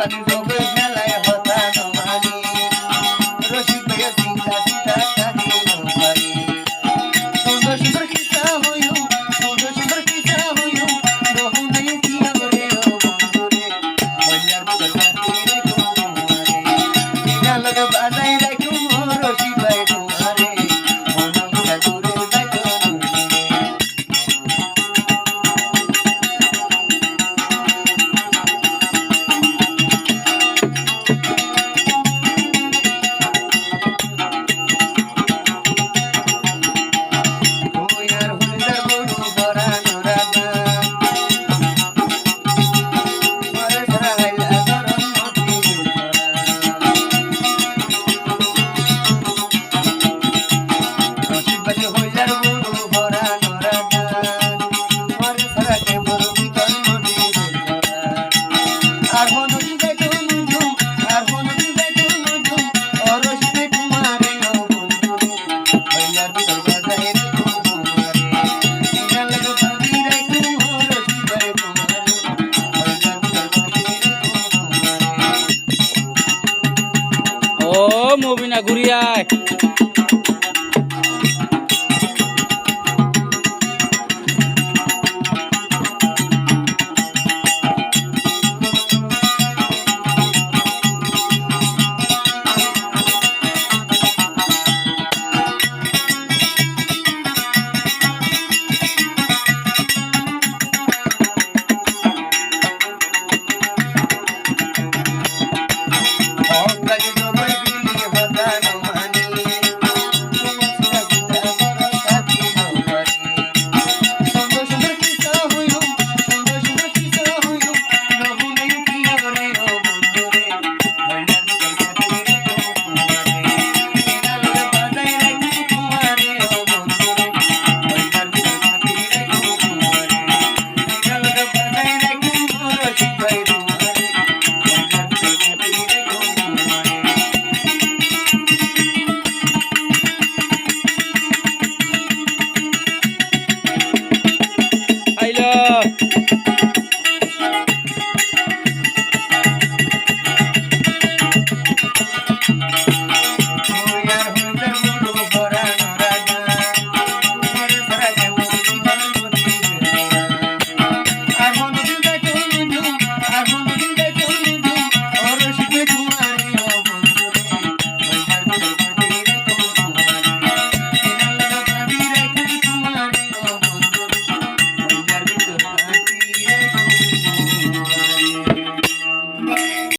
পানি যোগে মেলায় হতা নমানি রসিক ভাইয়া চিন্তা চিন্তা থাকিল পারি সুন্দর সুন্দর কিসা হইও সুন্দর সুন্দর কিসা হইও বহু নেই দিয়া করে ও বন্ধুরে মইলার ভিতর বাতি রেখো তোমারে বিনা লগে বাজাই রাখো রসিক ভাই তোমারে মন গুলা দূরে যাইতো ও মুবিনা ঘুরিয়ায়